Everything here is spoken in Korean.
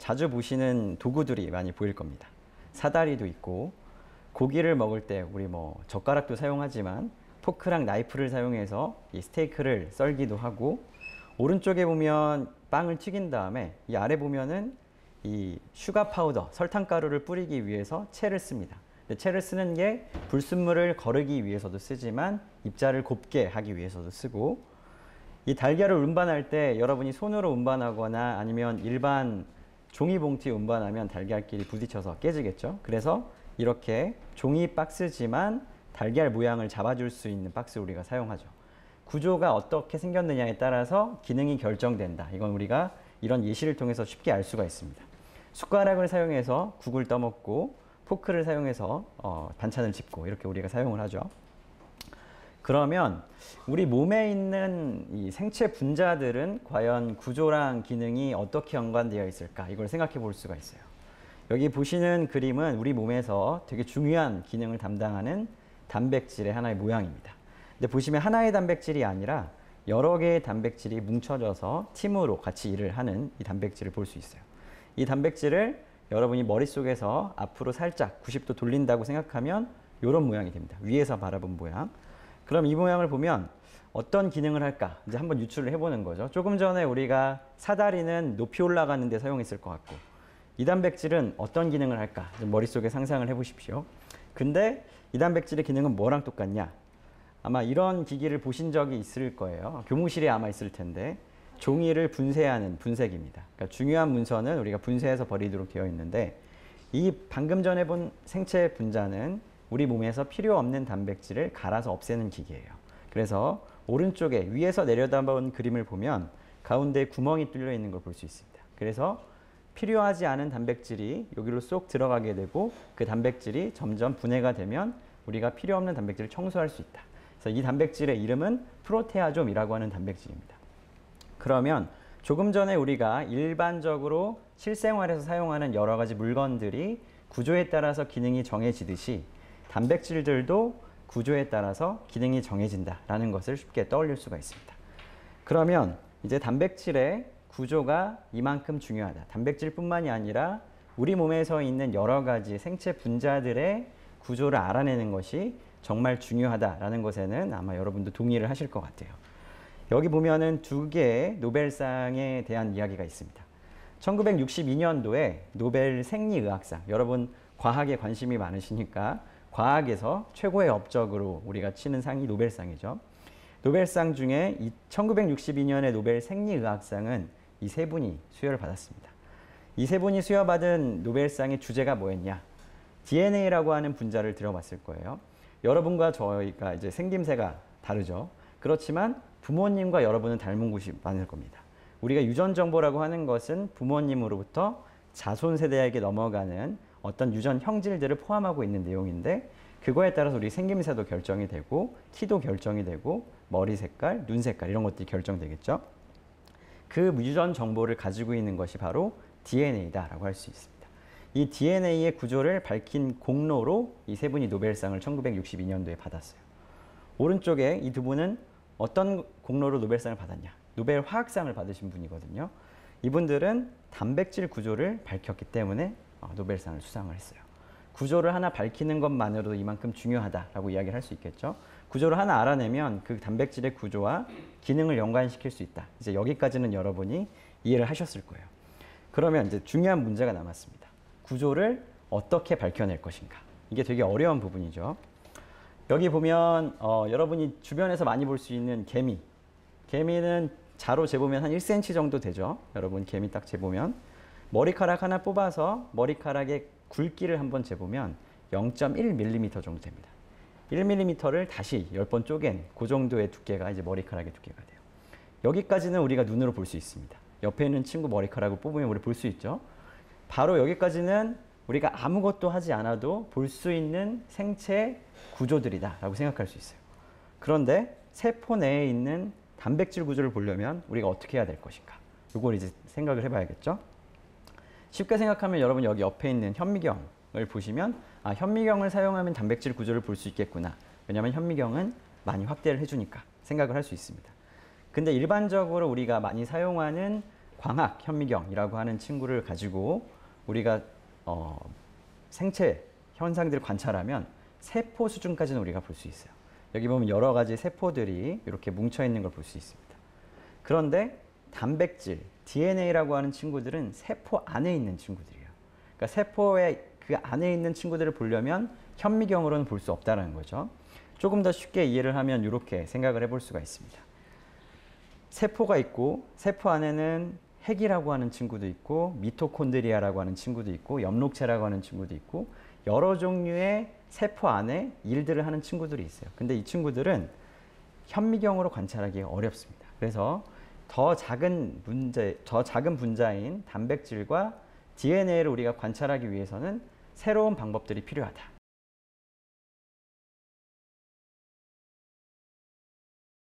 자주 보시는 도구들이 많이 보일 겁니다. 사다리도 있고, 고기를 먹을 때 우리 젓가락도 사용하지만 포크랑 나이프를 사용해서 이 스테이크를 썰기도 하고, 오른쪽에 보면 빵을 튀긴 다음에 이 아래 보면은 이 슈가 파우더, 설탕가루를 뿌리기 위해서 채를 씁니다. 채를 쓰는 게 불순물을 거르기 위해서도 쓰지만 입자를 곱게 하기 위해서도 쓰고, 이 달걀을 운반할 때 여러분이 손으로 운반하거나 아니면 일반 종이봉투에 운반하면 달걀끼리 부딪혀서 깨지겠죠. 그래서 이렇게 종이 박스지만 달걀 모양을 잡아줄 수 있는 박스를 우리가 사용하죠. 구조가 어떻게 생겼느냐에 따라서 기능이 결정된다. 이건 우리가 이런 예시를 통해서 쉽게 알 수가 있습니다. 숟가락을 사용해서 국을 떠먹고, 포크를 사용해서 반찬을 짚고, 이렇게 우리가 사용을 하죠. 그러면 우리 몸에 있는 이 생체 분자들은 과연 구조랑 기능이 어떻게 연관되어 있을까? 이걸 생각해 볼 수가 있어요. 여기 보시는 그림은 우리 몸에서 되게 중요한 기능을 담당하는 단백질의 하나의 모양입니다. 근데 보시면 하나의 단백질이 아니라 여러 개의 단백질이 뭉쳐져서 팀으로 같이 일을 하는 이 단백질을 볼 수 있어요. 이 단백질을 여러분이 머릿속에서 앞으로 살짝 90도 돌린다고 생각하면 이런 모양이 됩니다. 위에서 바라본 모양. 그럼 이 모양을 보면 어떤 기능을 할까? 이제 한번 유추를 해보는 거죠. 조금 전에 우리가 사다리는 높이 올라가는 데 사용했을 것 같고, 이 단백질은 어떤 기능을 할까? 좀 머릿속에 상상을 해보십시오. 근데 이 단백질의 기능은 뭐랑 똑같냐? 아마 이런 기기를 보신 적이 있을 거예요. 교무실에 아마 있을 텐데, 종이를 분쇄하는 분쇄기입니다. 그러니까 중요한 문서는 우리가 분쇄해서 버리도록 되어 있는데, 이 방금 전에 본 생체 분자는 우리 몸에서 필요 없는 단백질을 갈아서 없애는 기계예요. 그래서 오른쪽에 위에서 내려다본 그림을 보면 가운데 구멍이 뚫려 있는 걸 볼 수 있습니다. 그래서 필요하지 않은 단백질이 여기로 쏙 들어가게 되고, 그 단백질이 점점 분해가 되면 우리가 필요 없는 단백질을 청소할 수 있다. 그래서 이 단백질의 이름은 프로테아좀이라고 하는 단백질입니다. 그러면 조금 전에 우리가 일반적으로 실생활에서 사용하는 여러 가지 물건들이 구조에 따라서 기능이 정해지듯이 단백질들도 구조에 따라서 기능이 정해진다라는 것을 쉽게 떠올릴 수가 있습니다. 그러면 이제 단백질의 구조가 이만큼 중요하다. 단백질뿐만이 아니라 우리 몸에서 있는 여러 가지 생체 분자들의 구조를 알아내는 것이 정말 중요하다라는 것에는 아마 여러분도 동의를 하실 것 같아요. 여기 보면은 두 개의 노벨상에 대한 이야기가 있습니다. 1962년도에 노벨 생리의학상, 여러분 과학에 관심이 많으시니까 과학에서 최고의 업적으로 우리가 치는 상이 노벨상이죠. 노벨상 중에 1962년의 노벨 생리의학상은 이 세 분이 수여를 받았습니다. 이 세 분이 수여받은 노벨상의 주제가 뭐였냐? DNA라고 하는 분자를 들어봤을 거예요. 여러분과 저희가 이제 생김새가 다르죠. 그렇지만 부모님과 여러분은 닮은 곳이 많을 겁니다. 우리가 유전 정보라고 하는 것은 부모님으로부터 자손 세대에게 넘어가는 어떤 유전 형질들을 포함하고 있는 내용인데, 그거에 따라서 우리 생김새도 결정이 되고, 키도 결정이 되고, 머리 색깔, 눈 색깔 이런 것들이 결정되겠죠. 그 유전 정보를 가지고 있는 것이 바로 DNA다라고 할 수 있습니다. 이 DNA의 구조를 밝힌 공로로 이 세 분이 노벨상을 1962년도에 받았어요. 오른쪽에 이 두 분은 어떤 공로로 노벨상을 받았냐? 노벨 화학상을 받으신 분이거든요. 이분들은 단백질 구조를 밝혔기 때문에 노벨상을 수상을 했어요. 구조를 하나 밝히는 것만으로도 이만큼 중요하다라고 이야기를 할 수 있겠죠. 구조를 하나 알아내면 그 단백질의 구조와 기능을 연관시킬 수 있다. 이제 여기까지는 여러분이 이해를 하셨을 거예요. 그러면 이제 중요한 문제가 남았습니다. 구조를 어떻게 밝혀낼 것인가? 이게 되게 어려운 부분이죠. 여기 보면 여러분이 주변에서 많이 볼 수 있는 개미. 개미는 자로 재보면 한 1cm 정도 되죠. 여러분 개미 딱 재보면 머리카락 하나 뽑아서 머리카락의 굵기를 한번 재보면 0.1mm 정도 됩니다. 1mm를 다시 10번 쪼갠 그 정도의 두께가 이제 머리카락의 두께가 돼요. 여기까지는 우리가 눈으로 볼 수 있습니다. 옆에 있는 친구 머리카락을 뽑으면 우리 볼 수 있죠. 바로 여기까지는 우리가 아무것도 하지 않아도 볼 수 있는 생체 구조들이다 라고 생각할 수 있어요. 그런데 세포 내에 있는 단백질 구조를 보려면 우리가 어떻게 해야 될 것인가? 이걸 이제 생각을 해봐야겠죠. 쉽게 생각하면 여러분 여기 옆에 있는 현미경을 보시면 아, 현미경을 사용하면 단백질 구조를 볼 수 있겠구나. 왜냐하면 현미경은 많이 확대를 해주니까 생각을 할 수 있습니다. 근데 일반적으로 우리가 많이 사용하는 광학 현미경이라고 하는 친구를 가지고 우리가 생체 현상들을 관찰하면 세포 수준까지는 우리가 볼 수 있어요. 여기 보면 여러 가지 세포들이 이렇게 뭉쳐 있는 걸 볼 수 있습니다. 그런데 단백질, DNA라고 하는 친구들은 세포 안에 있는 친구들이에요. 그러니까 세포의 그 안에 있는 친구들을 보려면 현미경으로는 볼 수 없다는 거죠. 조금 더 쉽게 이해를 하면 이렇게 생각을 해볼 수가 있습니다. 세포가 있고 세포 안에는 핵이라고 하는 친구도 있고 미토콘드리아라고 하는 친구도 있고 엽록체라고 하는 친구도 있고 여러 종류의 세포 안에 일들을 하는 친구들이 있어요. 근데 이 친구들은 현미경으로 관찰하기가 어렵습니다. 그래서 더 작은 분자인 단백질과 DNA를 우리가 관찰하기 위해서는 새로운 방법들이 필요하다.